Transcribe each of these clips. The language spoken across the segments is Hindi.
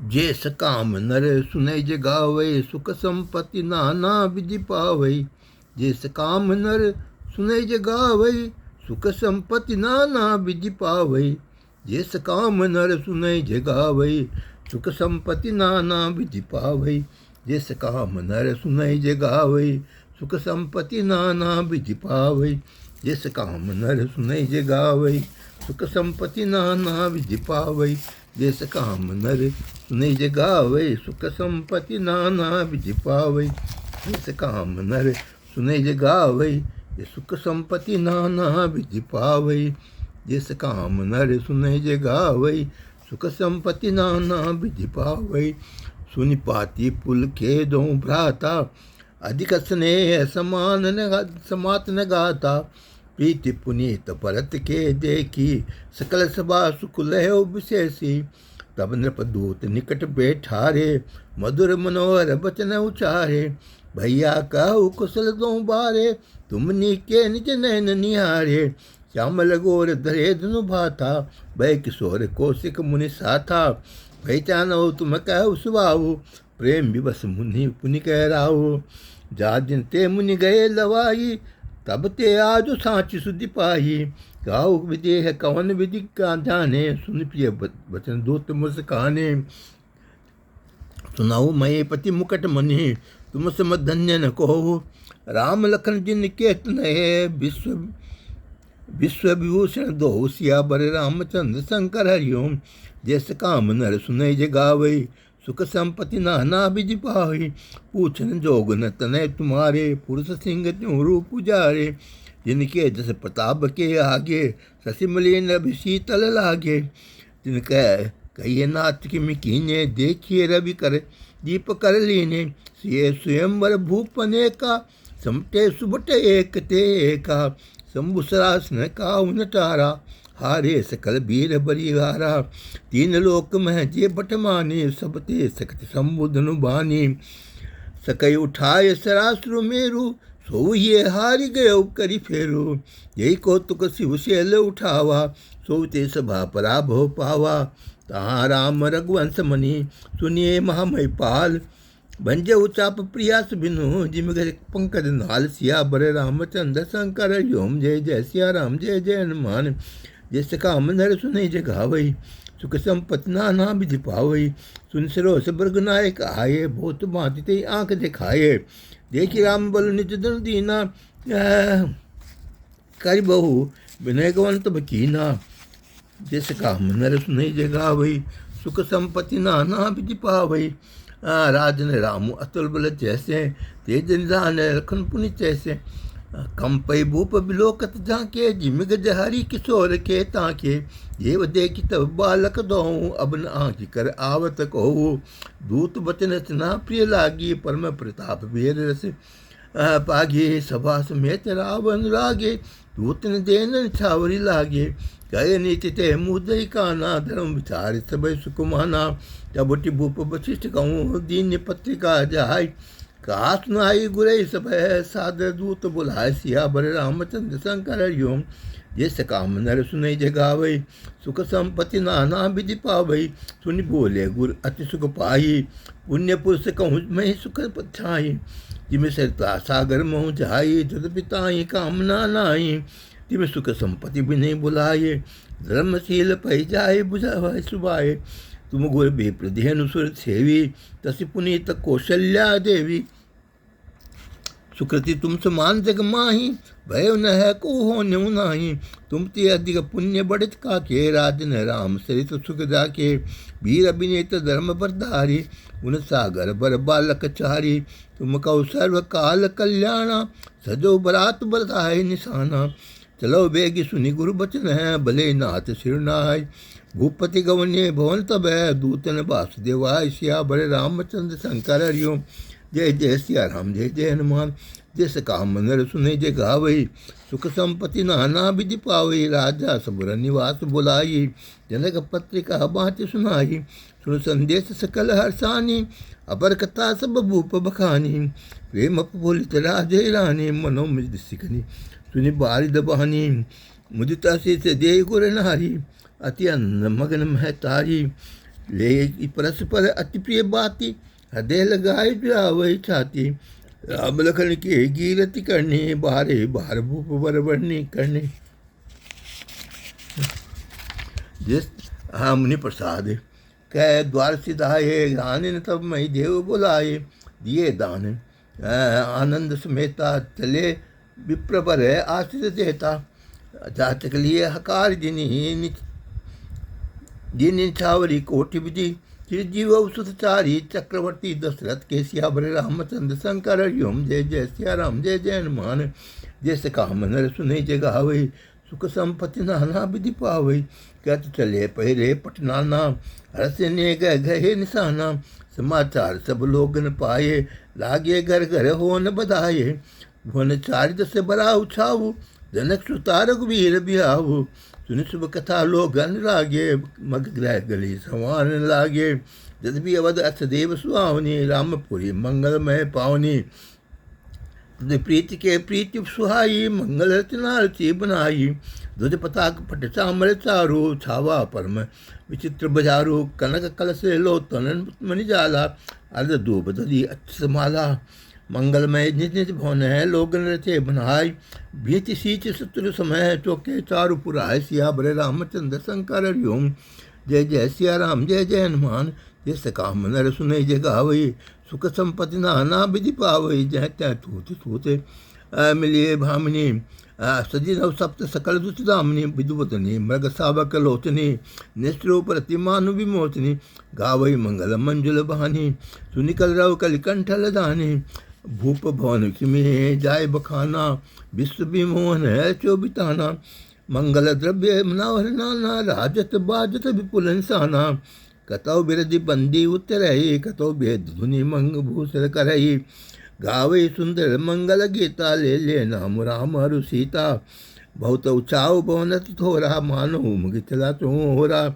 जे सकाम नर सुनै जे गावै, सुख संपत्ति नाना विधि पावै। जे सकाम नर सुनै जे गावै, सुख संपत्ति नाना विधि पावै। जे सकाम नर सुनै जे गावै, सुख संपत्ति नाना विधि पावै। जे सकाम नर सुनै जे गावै, सुख संपत्ति नाना विधि पावै। जे सकाम नर सुनै जे गावै, सुख संपत्ति नाना विधि पावै। जे सकाम नर सुनै जे गावै, सुख संपत्ति नाना विधि पावै। जे सकाम नर सुनै जे गावै, सुख संपत्ति नाना विधि पावै। जे सकाम नर सुनै जे गावै, सुख संपत्ति नाना विधि पावै। सुनि पाती पुल के दो भ्राता, अधिक स्नेह समात न गाता। प्रीति पुनीत परत के देखी, सकल सभा सुख लहो विशेषी। तब नृपदूत निकट बैठारे, मधुर मनोहर बचन उचारे। भैया कहु कुशल दो बारे, तुमनी के निज नैन निहारे। श्यामल गोर धरे धनु भाथा, भय किशोर कौशिक मुनि साथा। पहचानो तुम कहु सुभाऊ, प्रेम विवश मुनि पुनि कह राहु। जा दिन ते मुनि गए लवाई, तब ते आज सांची सुधि पाई। गाओ विदेह कवन विधि का जाने, सुन प्रिय वचन दूत मुस्काने। सुनाऊ मये पति मुकट मनि, तुम सम धन्य न कहो। राम लखन जिन केत नये, विश्व विभूषण दो सियावर रामचंद्र शंकर हरिओम। जैस काम नर सुनै जे गावै, सुख संपत्ति नाना विधि पावै। पूछन जोग न तनय तुम्हारे, पुरुष सिंह त्यों रूप उजारे। जिनके जस प्रताप के आगे, शशि मलिन रवि शीतल लागे। जिनके कहिए नाथ किमि कीन्हे, देखिए रवि कर दीप कर लीने। सिय स्वयंवर भूपने का, समटे सुबट एक ते एका। शंभु सरासन काहु न टारा, हारे सकल वीर बरिहारा। तीन लोक में जे बट माने, सब ते सकत संबुधनु बानी। सकई उठाए सरासुर मेरु, सो ये हारि गयो करि फेरु। यही कौतुक शिव शैल उठावा, सो ते सभा पराभव पावा। तहाँ राम रघुवंश मनि, सुनिए महामय पाल। भंजऊ चाप प्रियास बिनु, जिम गए पंकज नाल। सियावर रामचंद्र शंकर हरिओम, जय जय सिया राम जय जय हनुमान। जय सकाम नर सुनै जे गावै, सुख संपत्ति नाना विधि पावै। सुन सरोस मृग नायक आये, बहुत भांति ते आंख दिखाए। देखी राम बल निज धन दीना, कर बहु विनय गवंत बकीना। जय सकाम नर सुनै जे गावै, सुख संपत्ति नाना विधि पावै। राजन रामु अतुल बल जैसे, तेज निधान लखन पुनि तैसे। कंपई भूप बिलोकत झांके, जिमिग जहरी किशोर के ताके। देव देखी तब बालक दोहूं, अब न आँखि कर आवत कहूँ। दूत बचन रचना प्रिय लागी, परम प्रताप वीर रस पागे। सभा समेत रावण रागे, दूत न देन छावरी लागे। कहे नीति ते मुदई काना, धर्म विचार सब सुकुमाना। तबुटि भूप वशिष्ठ कहूँ, दीन पत्रिका जाय। कहा सुनाई गुरई सब सादर दूत बुलाय। सियावर रामचंद्र शंकर हरिओम, जे सकाम नर सुनै जे गावै, सुख संपत्ति नाना विधि पावै। सुनि बोले गुर अति सुख पाई, पुण्य पुरुष कहूँ मैं सुख छाई। जिम सरता सागर महु जाई, जद पिताई कामना नाई। तिम सुख संपत्ति भी नहीं बुलाए, धर्मशील पै जाए बुझाए सुभाए। तुम गुर विप्र धेनु सुर सेवी, तसि पुनीत कौशल्या देवी। सुकृति तुम समान जग माही, भय न है को हो न्यू नाही। तुम ते अधिक पुण्य बढ़ित काके, राजन राम सरित सुख जाके। वीर अभिनेत धर्म बरधारी, उन सागर बर बालक चारी। तुम कहो सर्व काल कल्याणा, सजो बरात बरधाय निशाना। चलो बेगी सुनि गुरु बचन है, भले नाथ सिरनाय। भूपति गवन्य भवन तब है, दूतन वासुदेवाय। सियावर रामचंद्र शंकर हरिओम, जय जय सिया राम जय जय हनुमान। जय सकाम नर सुनै जे गावै, सुख संपत्ति नाना विधि पावै। राजा सबुर निवास बुलाई, जनक पत्रिका बाँचि सुनाई। सुन संदेश सकल हर्षानी, अपर कथा सब भूप बखानी। प्रेम प्रफुल्लित राजे रानी, मनोमृद सिखनी सुनि बारिद बहानी। मुदिता से दे गुर नारी, अति अन्न मगन मह तारी, ले परस्पर अति प्रिय बाती, हृदय लगाए जुड़ावई छाती। राम लखन के गिरति करने, बारे बार भूप बर बढ़ने करने। जिस हाँ मुनि प्रसाद कह द्वार सिधाए, रानी तब मई देव बुलाए, दिए दान आनंद समेता, चले विप्रवर आश्रित देता। जातक लिए हकार जिनी छावरी कोटि विधि, चिरजीव सुतचारी चक्रवर्ती दशरथ के सियावर रामचंद्र शंकर हरिओम। जय जय सिया राम जय जय हनुमान। जैसे काम नर सुने जगावई, सुख संपत्ति नाना विधि पावई। कहत चले पहरे पटनाना, हरसने गहे निशाना। समाचार सब लोगन पाए, लागे घर घर हो न बधाए। भुवन चारि दस बड़ा उछाऊ, जनक सुता रघुवीर बिहाऊ। सुनि शुभ कथा लोगन लागे, मग ग्रह गली समान लागे। जद भी अवध अथ देव सुहावनी, रामपुरी मंगलमय पावनी। प्रीति के प्रीति सुहाई, मंगल रचना रची बनाई। ध्वज पताक पट चामर चारू, छावा परम विचित्र बजारू। कनक कलश लोतन मणि जाला, अर्ध दूब दधी अच्छ माला। मंगलमय निज निज भवन है, लोगन रचे बनाई। भीति सीच शत्रु समय, चौके चारु पुराय। सिया बरे रामचंद्र शंकर हरिओम। जय जय सिया राम जय जय हनुमान। जिस काम नर सुने जगावई, सुख संपत्ति नाना विधि पावई। जय तय तूत तूते मिलिए भामिनी, सजी नव सप्त सकल दुष्ट दामिनी। विदुवतनी मृग सावक लोचनी, निष्ठरूप प्रतिमानु विमोचनी। गावई मंगल मंजुल बहानी, सुनिकल रव कलिकंठ लदानी। भूप भवन में जाय बखाना, विश्व विमोहन है चोबिताना। मंगल द्रव्य मनोहर नाना, राजत बाजत विपुल इंसाना। कतौ बिरधि बंदी उतरही, कतौ भेद धुनि मंग भूषण करही। गावे सुंदर मंगल गीता, ले नाम राम हरु सीता। बहुत उचाऊ भवनत थोरा, मानो मुगितला चोरा।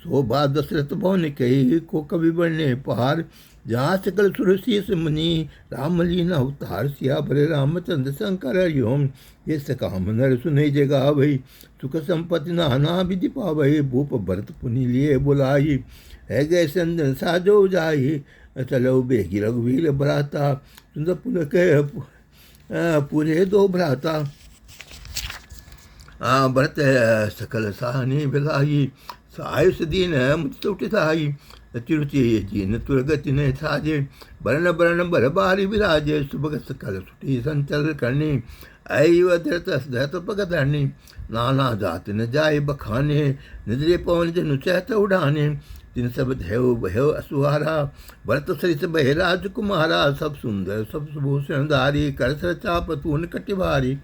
शोभा दशरथ भवन कही, को कवि बने पहाड़। जहाँ सकल सुरशीस मुनि, राम लीना अवतार। सिया भरे रामचंद्र शंकर हरिओम। ये सकाम नर सुने जगावई, सुख संपत्ति नाना विधि पावई। भूप भरत पुनि लिए बुलाई, है गए संदन साजो जाई। चलो बेगी रघुवीर भ्राता, सुंदर पुन के पूरे दो भ्राता। भरत सकल सहानी बिलाई, आयुष दीन मुझ उठिताई। चिरुचि जीन तुरगति ने साजे, बरन बरन बर बारी विराजे। सुभग सकल सुठी संचल करनी, ऐव धरत पग धरनी। नाना जात न जाय बखाने, निद्रे पवन जनु चहत उड़ाने। जिन सब धेव भयव असुहारा, भरत सरिस बहे राजकुमारा। सब सुंदर सब सुभूषणधारी, कर चाप तून कटिभारी।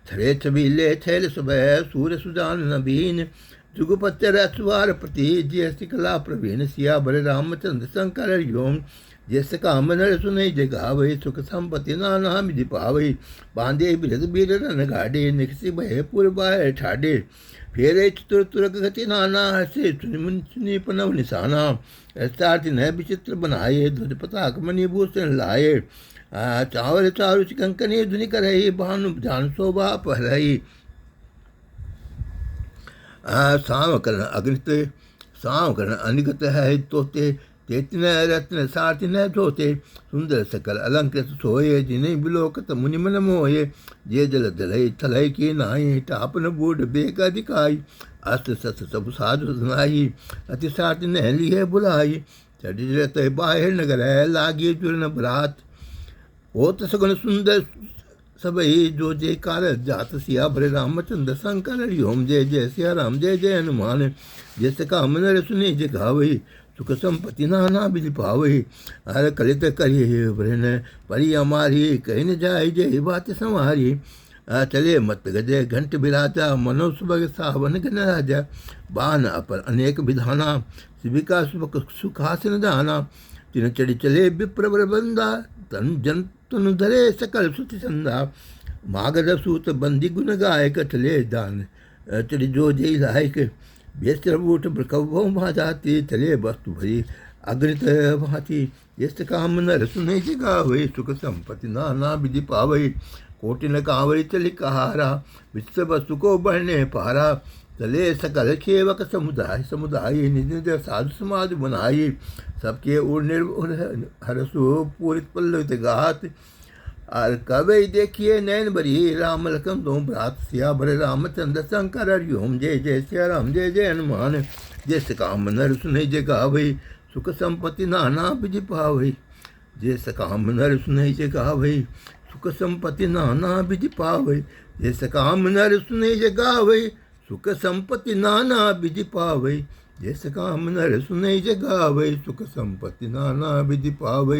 छरे छबीले छैल सुबह, सूर्य सुजान नबीन। जुगपत्य अचुवार प्रति, जय कला प्रवीण। सिया भरे रामचंद्र शंकर हरिओम। जैस काम नर सुने जगावई, सुख संपत्ति नाना विधि पावई। बांधे बिरद बीर रन गाडे, निकसी भय पुर बाय ठाडे। फेरे चतुर तुरक गति नाना, हसे सुनि पनव निशाना। ऐसार्थी न विचित्र बनाए, ध्वज पताक मणि भूषण लाए। चावल चारु कंकनी धुनि करही, भानु जान शोभा पहरही। सावकरण अग्नित सावकरण अनिगत है तोते। चेतन रत्न साथि न धोते, सुंदर सकल अलंकृत सोये। जिन्हें बिलोकत मुनि मन मोये, जे जल दलई थलई की नाई। टापन बूढ़ बेका दिखाई, अस्त सत सब साधु सुनाई। अति साथि न लिए बुलाई, चढ़त बाहर नगर है। लागे जुरन बरात, होत सगुन सुंदर सबई। जो जय कार जात, सिया भरे रामचंद्र शंकर हरिओम। जय जय सिया राम जय जय हनुमान। जैस काम नर सुने जगावई, सुख संपत्ति नाना विधि पावई। हर कलित करिए भरन परि हमारी, कही न जाय जय बात संवारी। चले मत गजय घंट बिराजा, मनो सुबह सावन घन राजा। बान अपर अनेक विधाना, शिविका सुखासन दाना। तिन चढ़ी चले विप्रवर बंदा, तन जन तनु धरे सकल सुति संदा। मागर सूत बंदी गुण गायक, चले दान चढ़ी जो जय लायक। बेस्तर बूट कौ भाजाती, चले वस्तु भरी अग्नित भाती। जिस काम नर सुने जगावई, सुख संपत्ति नाना विधि पावई। कोटि न कावई चली कहारा, विश्व वस्तु को बढ़ने पारा। चले सकल सेवक समुदाय समुदाय निज निज साधु समाज बनाई सबके उर निर्भर हरसो पूरित पल्लवित गात और कवि देखिए नैन बरी राम लखन दो भ्रात सिया भरे रामचंद्र शंकर हरिओम जय जय सिया राम जय जय हनुमान जैसे काम नर सुने जय गावै सुख संपत्ति नाना विधि पावै जैसे काम नर सुने जय गावै सुख संपत्ति नाना विधि पावै जैसे काम नर सुने जय गावै सुख संपत्ति नाना विधि पावै जैसे काम नर सुने जय गावै सुख संपत्ति नाना विधि पावै।